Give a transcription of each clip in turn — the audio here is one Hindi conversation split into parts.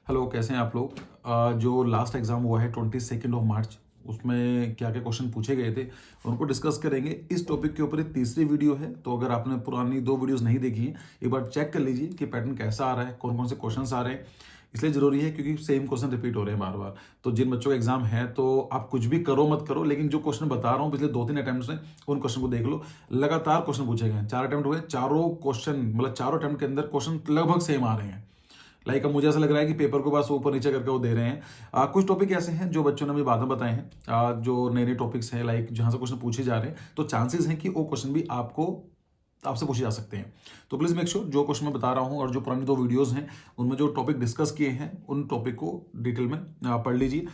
हेलो, कैसे हैं आप लोग। जो लास्ट एग्ज़ाम हुआ है 22 ऑफ मार्च, उसमें क्या क्या क्वेश्चन पूछे गए थे उनको डिस्कस करेंगे। इस टॉपिक के ऊपर ये तीसरी वीडियो है, तो अगर आपने पुरानी 2 वीडियोस नहीं देखी हैं, एक बार चेक कर लीजिए कि पैटर्न कैसा आ रहा है, कौन कौन से क्वेश्चंस आ रहे हैं। इसलिए ज़रूरी है क्योंकि सेम क्वेश्चन रिपीट हो रहे हैं बार बार। तो जिन बच्चों का एग्जाम है तो आप कुछ भी करो मत करो, लेकिन जो क्वेश्चन बता रहा हूँ पिछले 2-3 अटेम्प्ट में, उन क्वेश्चन को देख लो। लगातार क्वेश्चन पूछे गए हैं, 4 अटेम्प्ट हुए, चारों क्वेश्चन मतलब चारों अटेम्प्ट के अंदर क्वेश्चन लगभग सेम आ रहे हैं। अब मुझे ऐसा लग रहा है कि पेपर को बस ऊपर नीचे करके वो दे रहे हैं। कुछ टॉपिक ऐसे हैं जो बच्चों ने अभी बाद में बताए हैं, जो नए नए टॉपिक्स हैं, जहाँ से क्वेश्चन पूछे जा रहे हैं, तो चांसेस हैं कि वो क्वेश्चन भी आपसे पूछे जा सकते हैं। तो प्लीज़ मेक श्योर जो क्वेश्चन मैं बता रहा हूँ और जो पुरानी 2 वीडियोस हैं उनमें जो टॉपिक डिस्कस किए हैं उन टॉपिक को डिटेल में पढ़ लीजिए।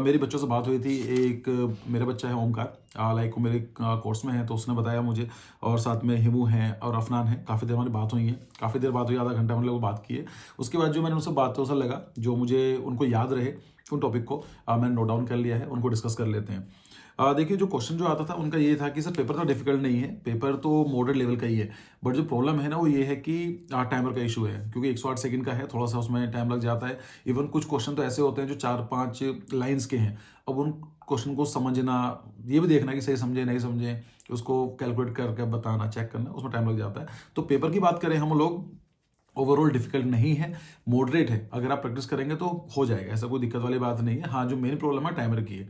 मेरी बच्चों से बात हुई थी, एक मेरा बच्चा है ओमकार, वो मेरे कोर्स में है, तो उसने बताया मुझे, और साथ में हिमू है और अफनान है। काफ़ी देर हमारी बात हुई है, काफ़ी देर बात हुई, आधा घंटा हम लोग बात की है। उसके बाद जो मैंने उनसे बात तो ऐसा लगा जो मुझे उनको याद रहे, उन टॉपिक को मैंने नोट डाउन कर लिया है, उनको डिस्कस कर लेते हैं। देखिए, जो क्वेश्चन जो आता था उनका ये था कि सर पेपर तो डिफिकल्ट नहीं है, पेपर तो मॉडरेट लेवल का ही है, बट जो प्रॉब्लम है ना वो ये है कि टाइमर का इशू है, क्योंकि 108 सेकंड का है, थोड़ा सा उसमें टाइम लग जाता है। इवन कुछ क्वेश्चन तो ऐसे होते हैं जो 4-5 लाइन्स के हैं। अब उन क्वेश्चन को समझना, ये भी देखना कि सही समझे नहीं समझे, उसको कैलकुलेट करके बताना, चेक करना, उसमें टाइम लग जाता है। तो पेपर की बात करें हम लोग, ओवरऑल डिफिकल्ट नहीं है, मॉडरेट है। अगर आप प्रैक्टिस करेंगे तो हो जाएगा, ऐसा कोई दिक्कत वाली बात नहीं है। हाँ, जो मेन प्रॉब्लम है टाइमर की है,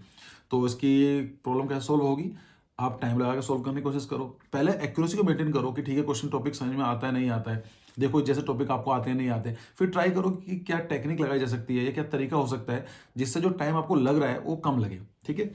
तो इसकी प्रॉब्लम कैसे सॉल्व होगी, आप टाइम लगा के सॉल्व करने की कोशिश करो। पहले एक्यूरेसी को मेंटेन करो कि ठीक है, क्वेश्चन टॉपिक समझ में आता है नहीं आता है। देखो, जैसे टॉपिक आपको आते हैं नहीं आते, फिर ट्राई करो कि क्या टेक्निक लगाई जा सकती है या क्या तरीका हो सकता है जिससे जो टाइम आपको लग रहा है वो कम लगे। ठीक है।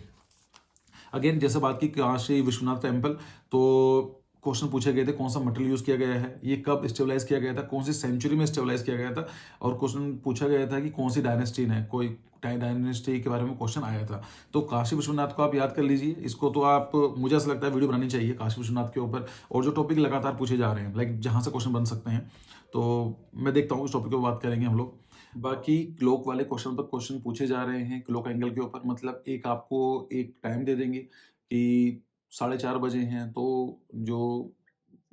अगेन, जैसे बात की काशी विश्वनाथ टेम्पल, तो क्वेश्चन पूछे गए थे कौन सा मटेरियल यूज किया गया है, ये कब स्टेबलाइज किया गया था, कौन सी सेंचुरी में स्टेबलाइज किया गया था, और क्वेश्चन पूछा गया था कि कौन सी डायनेस्टी है, कोई डायनेस्टी के बारे में क्वेश्चन आया था। तो काशी विश्वनाथ को आप याद कर लीजिए, इसको तो आप, मुझे ऐसा लगता है वीडियो बनानी चाहिए काशी विश्वनाथ के ऊपर, और जो टॉपिक लगातार पूछे जा रहे हैं, जहाँ से क्वेश्चन बन सकते हैं, तो मैं देखता हूँ उस टॉपिक पर बात करेंगे हम लोग। बाकी क्लोक वाले क्वेश्चन पर क्वेश्चन पूछे जा रहे हैं, क्लोक एंगल के ऊपर, मतलब एक आपको एक टाइम दे देंगे कि 4:30 बजे हैं, तो जो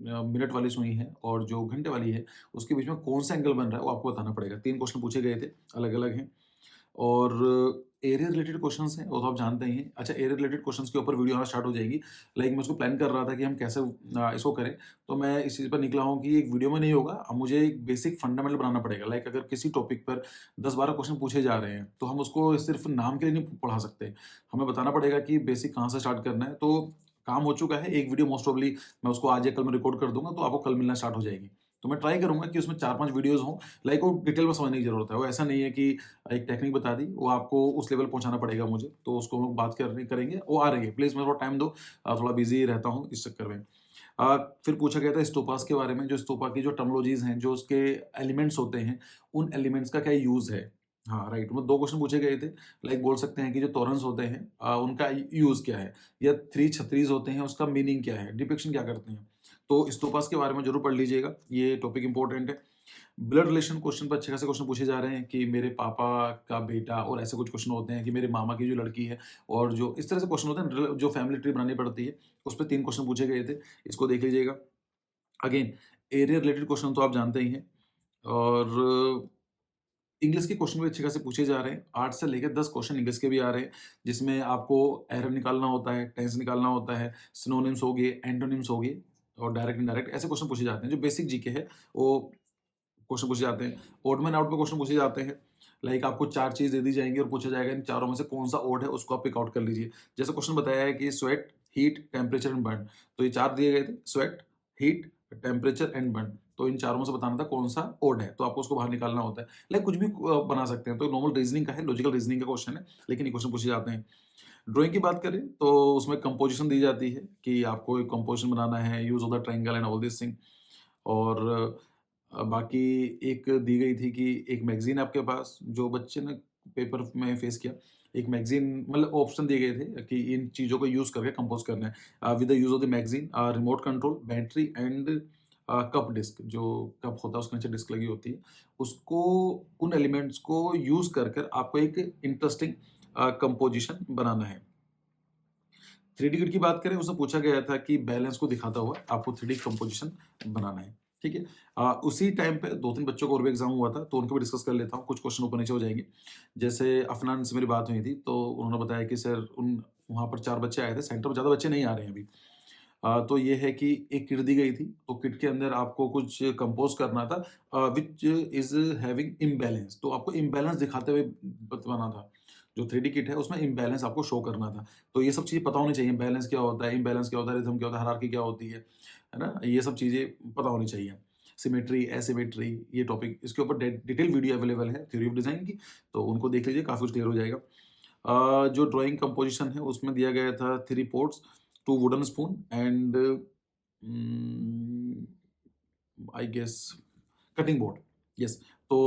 मिनट वाली सुई है और जो घंटे वाली है, उसके बीच में कौन सा एंगल बन रहा है वो आपको बताना पड़ेगा। 3 क्वेश्चन पूछे गए थे, अलग अलग हैं। और एरिया रिलेटेड क्वेश्चंस हैं, वो तो आप जानते ही हैं। अच्छा, एरिया रिलेटेड क्वेश्चंस के ऊपर वीडियो आना स्टार्ट हो जाएगी। मैं उसको प्लान कर रहा था कि हम कैसे इसको करें, तो मैं इस चीज़ पर निकला हूँ कि एक वीडियो में नहीं होगा। अब मुझे एक बेसिक फंडामेंटल बनाना पड़ेगा। अगर किसी टॉपिक पर 10-12 क्वेश्चन पूछे जा रहे हैं, तो हम उसको सिर्फ नाम के लिए नहीं पढ़ा सकते। हमें बताना पड़ेगा कि बेसिक कहाँ से स्टार्ट करना है। तो काम हो चुका है, एक वीडियो मोस्ट प्रोबेबली मैं उसको आज या कल में रिकॉर्ड कर दूँगा, तो आपको कल मिलना स्टार्ट हो जाएगी। तो मैं ट्राई करूँगा कि उसमें 4-5 वीडियोज़ हों, वो डिटेल में समझने की ज़रूरत है। वो ऐसा नहीं है कि एक टेक्निक बता दी, वो आपको उस लेवल पहुँचाना पड़ेगा मुझे, तो उसको हम लोग बात करेंगे। वो आ रही है, प्लीज़ मेरे को टाइम दो, थोड़ा बिज़ी रहता हूँ इस चक्कर में। फिर पूछा गया था स्तूपास के बारे में, जो स्तूपा की जो टर्मिनोलॉजीज़ हैं, जो उसके एलिमेंट्स होते हैं, उन एलिमेंट्स का क्या यूज़ है? हाँ, राइट, वो 2 क्वेश्चन पूछे गए थे। बोल सकते हैं कि जो तोरन्स होते हैं, उनका यूज़ क्या है? या 3 छत्रीज़ होते हैं, उसका मीनिंग क्या है? डिपिक्शन क्या करते हैं? तो स्तूपास के बारे में ज़रूर पढ़ लीजिएगा, ये टॉपिक इम्पोर्टेंट है। ब्लड रिलेशन क्वेश्चन पर अच्छे खासे क्वेश्चन पूछे जा रहे हैं कि मेरे पापा का बेटा, और ऐसे कुछ क्वेश्चन होते हैं कि मेरे मामा की जो लड़की है, और जो इस तरह से क्वेश्चन होते हैं, जो फैमिली ट्री बनानी पड़ती है, उस पे 3 क्वेश्चन पूछे गए थे, इसको देख लीजिएगा। अगेन, एरिया रिलेटेड क्वेश्चन तो आप जानते ही हैं, और इंग्लिश के क्वेश्चन भी अच्छे खासे पूछे जा रहे हैं। 8 से लेकर 10 क्वेश्चन इंग्लिश के भी आ रहे हैं, जिसमें आपको एरर निकालना होता है, टेंस निकालना होता है, सिनोनिम्स हो गए, एंटोनिम्स हो गए, और डायरेक्ट इनडायरेक्ट ऐसे क्वेश्चन पूछे जाते हैं। जो बेसिक जीके है, वो क्वेश्चन पूछे जाते हैं। ओड में आउट पे क्वेश्चन पूछे जाते हैं। आपको 4 चीज़ दे दी जाएँगी और पूछा जाएगा इन चारों में से कौन-सा ओड है, उसको आप पिक आउट कर लीजिए। जैसे क्वेश्चन बताया है कि sweat, heat, temperature and burn. तो ये 4 दिए गए थे, sweat, heat, temperature and burn. तो इन चारों में से बताना था कौन-सा ओड है, तो आपको उसको बाहर निकालना होता है। कुछ भी बना सकते हैं, तो नॉर्मल रीज़निंग का है, लॉजिकल रीज़निंग का क्वेश्चन है, लेकिन ये क्वेश्चन पूछे जाते हैं। ड्राइंग की बात करें तो उसमें कंपोज़िशन दी जाती है कि आपको एक कंपोज़िशन बनाना है, use of the triangle and all this thing. और बाकी एक दी गई थी कि एक मैगज़ीन आपके पास, जो बच्चे ने पेपर में फेस किया। एक मैगज़ीन, ऑप्शन दिए गए थे कि इन चीज़ों को यूज़ करके कंपोज़ करना है। With the use of the magazine, remote control, battery and cup disc, जो कप होता है उसके नीचे डिस्क लगी होती है, उसको, उन एलिमेंट्स को यूज़ कर आपको एक इंटरेस्टिंग कंपोज़िशन बनाना है। 3D ग्रिड की बात करें, उससे पूछा गया था कि बैलेंस को दिखाता हुआ आपको 3D कंपोज़िशन बनाना है। ठीक है। उसी टाइम पे 2-3 बच्चों को और भी एग्ज़ाम हुआ था, तो उनको भी डिस्कस कर लेता हूँ, कुछ क्वेश्चन ऊपर-नीचे हो जाएँगे। जैसे अफ़नान से मेरी बात हुई थी, तो उन्होंने बताया कि सर उन वहाँ पर 4 बच्चे आए थे, सेंटर में ज़्यादा बच्चे नहीं आ रहे हैं अभी। तो ये है कि एक किट दी गई थी, तो किट के अंदर आपको कुछ कंपोज़ करना था व्हिच इज़ हैविंग इम्बैलेंस, तो आपको इम्बैलेंस दिखाते हुए बतवाना था। जो 3D किट है उसमें इम्बैलेंस आपको शो करना था। तो ये सब चीज़ें पता होनी चाहिए, बैलेंस क्या होता है, इम्बैलेंस क्या होता है, रिदम क्या होता है, हायरार्की क्या होती है ना? ये सब चीज़ें पता होनी चाहिए। सिमेट्री, एसिमेट्री ये टॉपिक इसके ऊपर डिटेल वीडियो अवेलेबल है थ्योरी ऑफ डिज़ाइन की, तो उनको देख लीजिए, काफ़ी कुछ क्लियर हो जाएगा। जो ड्राइंग कंपोजिशन है उसमें दिया गया था 3 pots, 2 wooden spoon and I guess cutting board. Yes, तो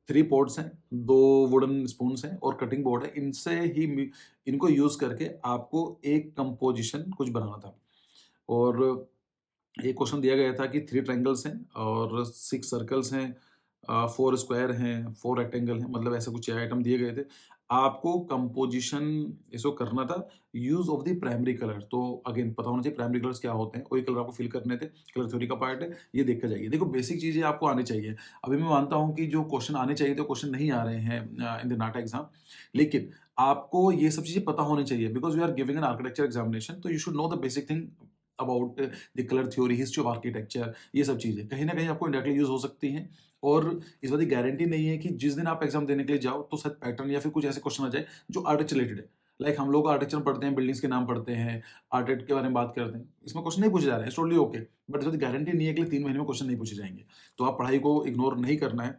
3 पॉट्स हैं, 2 वुडन स्पून्स हैं और कटिंग बोर्ड है। इनको यूज़ करके आपको एक कंपोजिशन कुछ बनाना था। और एक क्वेश्चन दिया गया था कि 3 ट्रायंगल्स हैं और 6 सर्कल्स हैं, 4 स्क्वायर हैं, 4 रेक्टेंगल हैं, मतलब ऐसे कुछ आइटम दिए गए थे। आपको कंपोजिशन इसको करना था use of the primary colour. तो अगेन पता होना चाहिए प्राइमरी कलर्स क्या होते हैं, वही कलर आपको फिल करने थे, कलर थ्योरी का पार्ट है, ये देख के जाइए। देखो बेसिक चीज़ें आपको आनी चाहिए। अभी मैं मानता हूँ कि जो क्वेश्चन आने चाहिए थे, क्वेश्चन नहीं आ रहे हैं इन द नाटा एग्ज़ाम, लेकिन आपको ये सब चीज़ें पता होनी चाहिए because you are giving an architecture examination, तो you should know the basic thing about the colour theory, history of architecture, ये सब चीज़ें कहीं न कहीं आपको इंडायरेक्टली यूज़ हो सकती हैं। और इस बात की गारंटी नहीं है कि जिस दिन आप एग्ज़ाम देने के लिए जाओ, तो शायद पैटर्न या फिर कुछ ऐसे क्वेश्चन आ जाए जो आर्किटेक्चर रिलेटेड है। लाइक हम लोग आर्किटेक्चर पढ़ते हैं, बिल्डिंग्स के नाम पढ़ते हैं, आर्किटेक्ट के बारे में बात करते हैं। इसमें क्वेश्चन नहीं पूछे जा रहे हैं, इट्स टोटली ओके, बट इस बात की गारंटी नहीं है कि 3 महीने में क्वेश्चन नहीं पूछे जाएँगे। तो आप पढ़ाई को इग्नोर नहीं करना है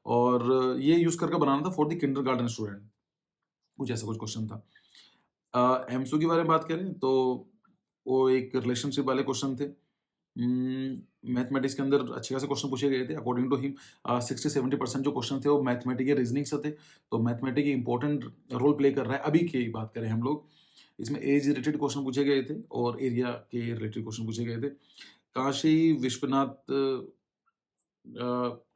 और ये यूज़ करके बनाना था फॉर द किंडरगार्टन स्टूडेंट, कुछ ऐसा कुछ क्वेश्चन था। एमसीक्यू के बारे में बात करें तो वो एक रिलेशनशिप वाले क्वेश्चन थे। मैथमेटिक्स के अंदर अच्छे खासे क्वेश्चन पूछे गए थे अकॉर्डिंग टू हिम। 60-70% जो क्वेश्चन थे वो मैथमेटिक या रीजनिंग से थे, तो मैथमेटिक इंपॉर्टेंट रोल प्ले कर रहा है। अभी की बात करें हम लोग, इसमें एज रिलेटेड क्वेश्चन पूछे गए थे और एरिया के रिलेटेड क्वेश्चन पूछे गए थे। काशी विश्वनाथ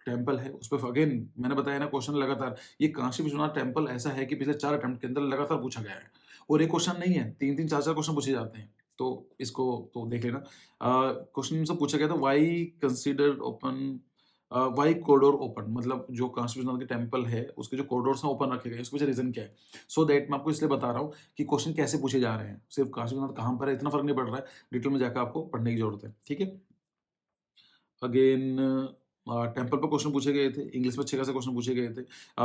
टेम्पल है, उस पे अगेन मैंने बताया ना क्वेश्चन लगातार, ये काशी विश्वनाथ टेम्पल ऐसा है कि पिछले 4 अटेम्प्ट के अंदर लगातार पूछा गया है और एक क्वेश्चन नहीं है, 3-3 4-4 क्वेश्चन पूछे जाते हैं। तो इसको तो देख लेना। क्वेश्चन से पूछा गया था why considered open, why corridor open, मतलब जो काशी विश्वनाथ के टेम्पल है, उसके जो कॉरिडोर्स हैं ओपन रखे गए हैं, इसके पीछे रीज़न क्या है? सो दैट मैं आपको इसलिए बता रहा हूँ कि क्वेश्चन कैसे पूछे जा रहे हैं। सिर्फ काशी विश्वनाथ कहाँ पर है इतना फ़र्क नहीं पड़ रहा है, डिटेल में जाकर आपको पढ़ने की ज़रूरत है, ठीक है? अगेन टेम्पल पे क्वेश्चन पूछे गए थे, इंग्लिश में अच्छे खासे क्वेश्चन पूछे गए थे।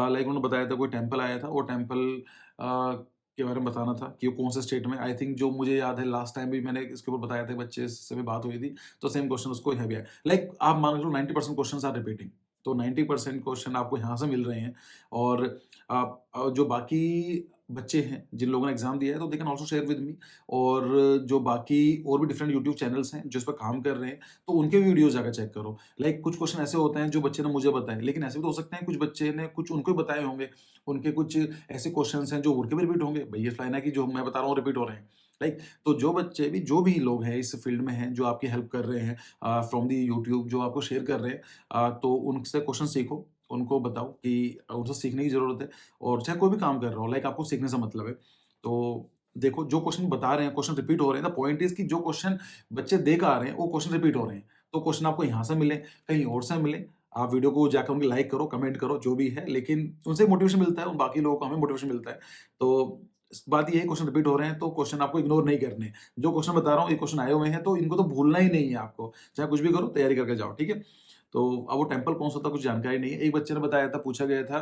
लाइक उन्होंने बताया था कोई टेम्पल आया था, वो टेम्पल के बारे में बताना था कि वो कौन से स्टेट में। आई थिंक जो मुझे याद है लास्ट टाइम भी मैंने इसके ऊपर बताया था, बच्चे से भी बात हुई थी, तो सेम क्वेश्चन उसको यहाँ भी आया। लाइक आप मान लो 90% क्वेश्चन आर रिपीटिंग, तो 90% क्वेश्चन आपको यहाँ से मिल रहे हैं और जो बाकी बच्चे हैं जिन लोगों ने एग्जाम दिया है तो they can also share with me. और जो बाकी और भी डिफरेंट यूट्यूब चैनल्स हैं जो इस पर काम कर रहे हैं, तो उनके वीडियोस जाकर चेक करो। लाइक कुछ क्वेश्चन ऐसे होते हैं जो बच्चे ने मुझे बताए, लेकिन ऐसे भी तो हो सकते हैं कुछ बच्चे ने कुछ उनको ही बताए होंगे, उनके कुछ ऐसे क्वेश्चंस हैं जो उनके भी रिपीट होंगे। भई ये लाइन है कि जो मैं बता रहा हूँ रिपीट हो रहे हैं। राइट? तो जो बच्चे भी जो भी लोग हैं इस फील्ड में हैं, जो आपकी हेल्प कर रहे हैं फ्रॉम द यूट्यूब, जो आपको शेयर कर रहे हैं, तो उनसे क्वेश्चन सीखो, उनको बताओ कि उनसे सीखने की ज़रूरत है। और चाहे कोई भी काम कर रहा हो, लाइक आपको सीखने से मतलब है। तो देखो जो क्वेश्चन बता रहे हैं, क्वेश्चन रिपीट हो रहे हैं, द पॉइंट इज़ कि जो क्वेश्चन बच्चे दे के आ रहे हैं, वो क्वेश्चन रिपीट हो रहे हैं। तो क्वेश्चन आपको यहाँ से मिले, कहीं और से मिले, आप वीडियो को जाकर उनकी लाइक करो, कमेंट करो, जो भी है, लेकिन उनसे मोटिवेशन मिलता है, उन बाकी लोगों को हमें मोटिवेशन मिलता है। तो बात ये है क्वेश्चन रिपीट हो रहे हैं, तो क्वेश्चन आपको इग्नोर नहीं करने। जो क्वेश्चन बता रहा हूँ, ये क्वेश्चन आए हुए हैं, तो इनको तो भूलना ही नहीं है आपको। चाहे कुछ भी करो, तैयारी करके जाओ, ठीक है? तो अब वो टेम्पल कौन-सा था, कुछ जानकारी नहीं है। एक बच्चे ने बताया था, पूछा गया था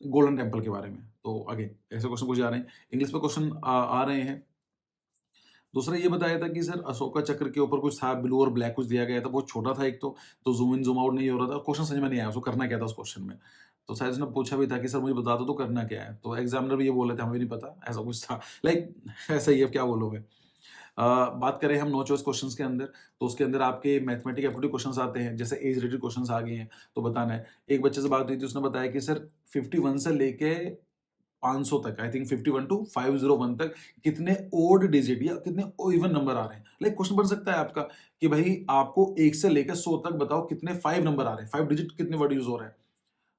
गोल्डन टेम्पल के बारे में। तो अगेन ऐसे क्वेश्चन पूछे जा रहे हैं। इंग्लिश में क्वेश्चन आ रहे हैं। दूसरा ये बताया था कि सर अशोका चक्र के ऊपर कुछ था ब्लू और ब्लैक कुछ दिया गया था, बहुत छोटा था एक तो ज़ूम इन ज़ूम आउट नहीं हो रहा था। क्वेश्चन समझ में नहीं आया उसको करना क्या था उस क्वेश्चन में। तो शायद उसने पूछा भी था कि सर मुझे बता दो तो करना क्या है? तो एग्ज़ामिनर भी ये बोल रहे थे हमें भी नहीं पता, ऐसा कुछ था। लाइक ऐसा ही है, अब क्या बोलोगे? बात करें हम नो चॉइस क्वेश्चंस के अंदर, तो उसके अंदर आपके मैथमेटिक एप्टीट्यूड क्वेश्चंस आते हैं, जैसे एज रिलेटेड क्वेश्चंस आ गए हैं, तो बताना है। एक बच्चे से बात हुई थी, उसने बताया कि सर 51 से लेके 500 तक, आई थिंक 51 टू 501 तक कितने ओड डिजिट या कितने इवन नंबर आ रहे हैं। लाइक क्वेश्चन बन सकता है आपका कि भाई आपको 1 से लेकर 100 तक बताओ कितने 5 नंबर आ रहे हैं, 5 डिजिट कितने वर्ड यूज़ हो रहे हैं।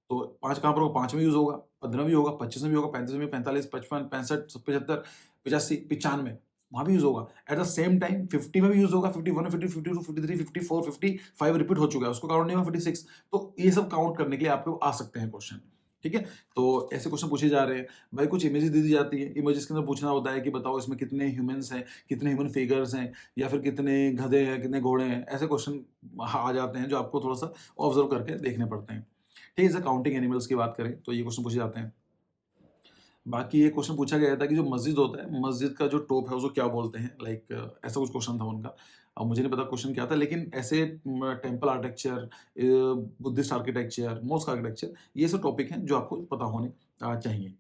तो 5 कहाँ पर होगा? 5 में यूज़ होगा, 15 में भी होगा, 25 में भी होगा, 35 में भी, 45, 55, 65, 75, 85, 95, वहाँ भी यूज होगा। एट द सेम टाइम 50 में भी यूज होगा, 51, 50, 52, 53, 54, 55 रिपीट हो चुका है, उसको काउंट नहीं हुआ 56। तो ये सब काउंट करने के लिए आपको आ सकते हैं क्वेश्चन। ठीक है, तो ऐसे क्वेश्चन पूछे जा रहे हैं। भाई कुछ इमेजेस दे दी जाती है, इमेजेस के अंदर पूछना होता है कि बताओ इसमें कितने ह्यूमंस हैं, कितने ह्यूमन फिगर्स हैं, या फिर कितने गधे हैं, कितने घोड़े हैं। ऐसे क्वेश्चन आ जाते हैं जो आपको थोड़ा सा ऑब्जर्व करके देखने पड़ते हैं। ठीक है, जैसे काउंटिंग एनिमल्स की बात करें तो ये क्वेश्चन पूछे जाते हैं। बाकी ये क्वेश्चन पूछा गया था कि जो मस्जिद होता है, मस्जिद का जो टॉप है उसको क्या बोलते हैं, लाइक ऐसा कुछ क्वेश्चन था उनका। अब मुझे नहीं पता क्वेश्चन क्या था, लेकिन ऐसे temple architecture, Buddhist architecture, mosque architecture, ये सब टॉपिक हैं जो आपको पता होने चाहिए।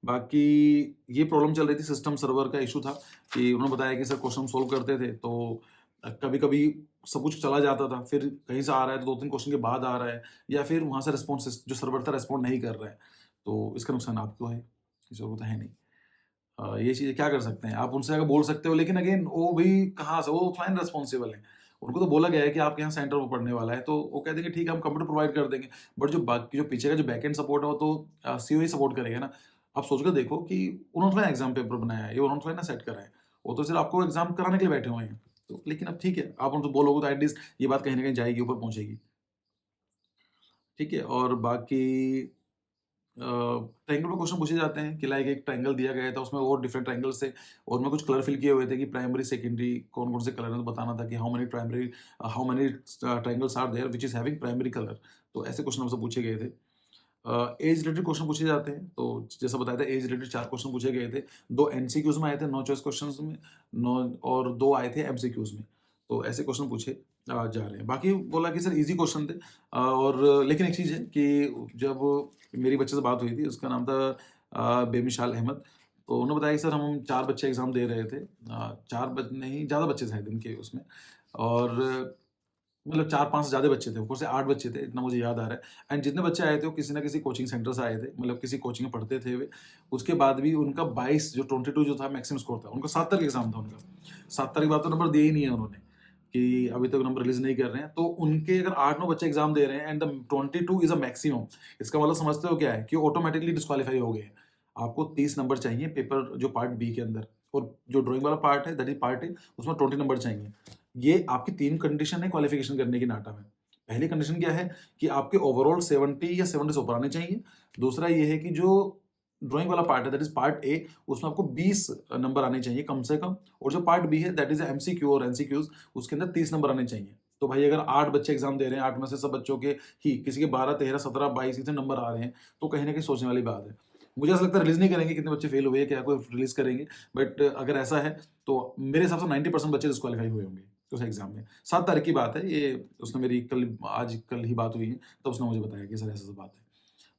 बाकी ये प्रॉब्लम चल रही थी, सिस्टम सर्वर का इशू था कि उन्होंने बताया कि सर क्वेश्चन सोल्व करते थे तो कभी कभी सब कुछ चला जाता था, फिर कहीं से आ रहा है तो 2-3 क्वेश्चन के बाद आ रहा है, या फिर वहाँ से रिस्पॉन्स जो सर्वर था रिस्पॉन्ड नहीं कर रहा है। तो इसका नुकसान आपको है, किसी और को तो है नहीं। ये चीज़ें क्या कर सकते हैं, आप उनसे आगे बोल सकते हो, लेकिन अगेन वो भी कहाँ से, वो ऑफलाइन रिस्पॉन्सिबल है। उनको तो बोला गया है कि आपके यहाँ सेंटर वो पढ़ने वाला है, तो वो कह देंगे ठीक है हम कंप्यूटर प्रोवाइड कर देंगे। बट जो बाकी जो पीछे का जो बैकएंड सपोर्ट है वो तो सीओ ही सपोर्ट करेगा ना। आप सोच कर देखो कि उन्होंने एग्जाम पेपर बनाया है, ये उन्होंने ना सेट करा है, वो तो सिर्फ आपको एग्जाम कराने के लिए बैठे हुए हैं। तो लेकिन अब ठीक है, आप उनको बोलोगे तो एटलीस्ट ये बात कहीं ना कहीं जाएगी, ऊपर पहुंचेगी। ठीक है, और बाकी ट्रायंगल में क्वेश्चन पूछे जाते हैं कि लाइक एक ट्रायंगल दिया गया था, उसमें और डिफरेंट ट्रायंगल्स थे और उनमें कुछ कलर फिल किए हुए थे कि प्राइमरी सेकेंडरी कौन कौन से कलर हैं, तो बताना था कि how many triangles are there which is having primary colour. तो ऐसे क्वेश्चन हमसे पूछे गए थे। एज रिलेटेड क्वेश्चन पूछे जाते हैं, तो जैसा बताया था एज रिलेटेड 4 क्वेश्चन पूछे गए थे। 2 एमसीक्यूज में आए थे, 9 चॉइस क्वेश्चंस में, 9 और 2 आए थे एमसीक्यूज में। तो ऐसे क्वेश्चन पूछे जा रहे हैं। बाकी बोला कि सर ईज़ी क्वेश्चन थे, और लेकिन एक चीज़ है कि जब मेरी बच्चे से बात हुई थी, उसका नाम था बेमिसाल अहमद। तो उन्होंने बताया कि सर हम 4 बच्चे एग्ज़ाम दे रहे थे। 4 नहीं, ज़्यादा बच्चे थे इनके उसमें, और मतलब 4-5 से ज़्यादा बच्चे थे, ऊपर से 8 बच्चे थे, इतना मुझे याद आ रहा है। एंड जितने बच्चे आए थे वो किसी न किसी कोचिंग सेंटर से आए थे, मतलब किसी कोचिंग में पढ़ते थे वे। उसके बाद भी उनका 22 जो 22 जो था मैक्सिमम स्कोर था, उनका 7 तक एग्ज़ाम था उनका। 7 तक के बाद तो नंबर दिए ही नहीं है उन्होंने, कि अभी तक नंबर रिलीज़ नहीं कर रहे हैं। तो उनके अगर 8-9 बच्चे एग्ज़ाम दे रहे हैं and the 22 is a maximum, इसका मतलब समझते हो क्या है कि ऑटोमैटिकली डिस्क्वालीफाई हो गए हैं। आपको 30 नंबर चाहिए पेपर जो पार्ट बी के अंदर, और जो ड्राइंग वाला पार्ट है दैट इज़ पार्ट ए, उसमें 20 नंबर चाहिए। ये आपकी 3 कंडीशन है क्वालिफिकेशन करने की नाटा में। पहली कंडीशन क्या है कि आपके ओवरऑल 70 या 70 से ऊपर आने चाहिए। दूसरा ये है कि जो ड्राइंग वाला पार्ट है दैट इज़ पार्ट ए, उसमें आपको 20 नंबर आने चाहिए कम से कम, और जो पार्ट बी है दैट इज़ एमसीक्यू और एनसीक्यूज़, उसके अंदर 30 नंबर आने चाहिए। तो भाई अगर 8 बच्चे एग्ज़ाम दे रहे हैं, 8 में से सब बच्चों के ही किसी के 12, 13, 17, 22 इतने नंबर आ रहे हैं, तो कहीं न कहीं सोचने वाली बात है। मुझे ऐसा लगता है रिलीज़ नहीं करेंगे कितने बच्चे फेल हुए हैं, क्या कोई रिलीज़ करेंगे। बट अगर ऐसा है तो मेरे हिसाब से 90% बच्चे डिस्क्वालीफाई हुए होंगे उस एग्ज़ाम में। 7 तारीख की बात है ये, उसने मेरी कल ही बात हुई है, तब उसने मुझे बताया कि सर ऐसा-ऐसा बात है।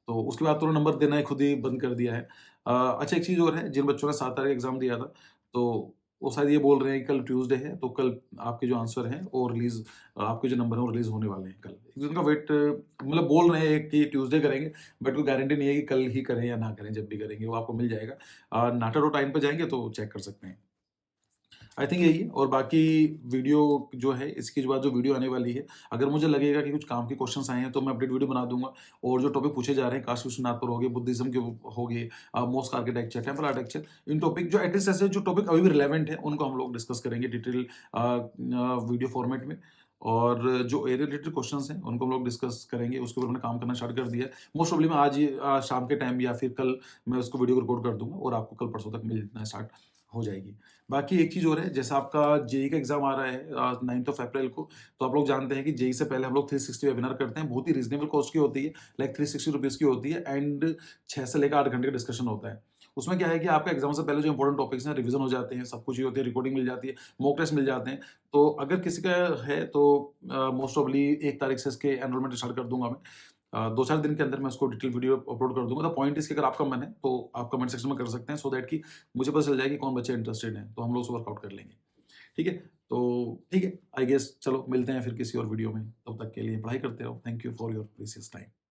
तो उसके बाद तो उन्होंने नंबर देना ही खुद ही बंद कर दिया है। अच्छा एक चीज़ और है, जिन बच्चों ने 7 तारीख एग्ज़ाम दिया था, तो वो शायद ये बोल रहे हैं कि कल ट्यूसडे है, तो कल आपके जो आंसर हैं वो रिलीज़, आपके जो नंबर हैं वो रिलीज़ होने वाले हैं कल। उनका वेट मतलब बोल रहे हैं कि ट्यूसडे करेंगे, बट कोई गारंटी नहीं है कि कल ही करें या ना करें, जब भी करेंगे वो आपको मिल जाएगा। नाटा डॉट इन पे जाएँगे तो चेक कर सकते हैं। आई थिंक यही है, और बाकी वीडियो जो है इसके बाद जो वीडियो आने वाली है, अगर मुझे लगेगा कि कुछ काम के क्वेश्चंस आए हैं तो मैं अपडेट वीडियो बना दूंगा। और जो टॉपिक पूछे जा रहे हैं काशी विश्वनाथ पर हो गए, बुद्धिज्म के हो गए, मॉस्क आर्किटेक्चर, टेम्पल आर्किटेक्चर, इन टॉपिक जो एटलीस्ट ऐसे जो टॉपिक अभी भी रिलेवेंट है उनको हम लोग डिस्कस करेंगे डिटेल वीडियो फॉर्मेट में। और जो एरिया रिलेटेड क्वेश्चंस हैं उनको हम लोग डिस्कस करेंगे, उसके ऊपर हमने काम करना स्टार्ट कर दिया है। मोस्ट प्रॉब्ली मैं आज ही शाम के टाइम या फिर कल मैं उसको वीडियो को रिकॉर्ड कर दूंगा और आपको कल परसों तक मिलना स्टार्ट हो जाएगी। बाकी एक चीज़ और है, जैसा आपका जेई का एग्जाम आ रहा है 9th ऑफ अप्रैल को, तो आप लोग जानते हैं कि जेई से पहले हम लोग 360 वेबिनार करते हैं, बहुत ही रीजनेबल कॉस्ट की होती है, लाइक 360 रुपीज़ की होती है, एंड 6 से लेकर 8 घंटे का डिस्कशन होता है। उसमें क्या है कि आपका एग्जाम से पहले जो इंपॉर्टेंट टॉपिक्स हैं रिवीजन हो जाते हैं, सब कुछ ही होती है, रिकॉर्डिंग मिल जाती है, मॉक टेस्ट मिल जाते हैं। तो अगर किसी का है तो मोस्ट ऑफली 1 तारीख से इसके एनरोलमेंट स्टार्ट कर दूंगा मैं। 2-4 दिन के अंदर मैं उसको डिटेल वीडियो अपलोड कर दूंगा। द पॉइंट इज कि अगर आपका मन है तो आप कमेंट सेक्शन में कर सकते हैं, सो दैट कि मुझे पता चल जाए कि कौन बच्चे इंटरेस्टेड हैं, तो हम लोग उसको वर्कआउट कर लेंगे। ठीक है, तो ठीक है, आई गेस चलो मिलते हैं फिर किसी और वीडियो में, तब तक के लिए पढ़ाई करते रहो। Thank you for your precious time.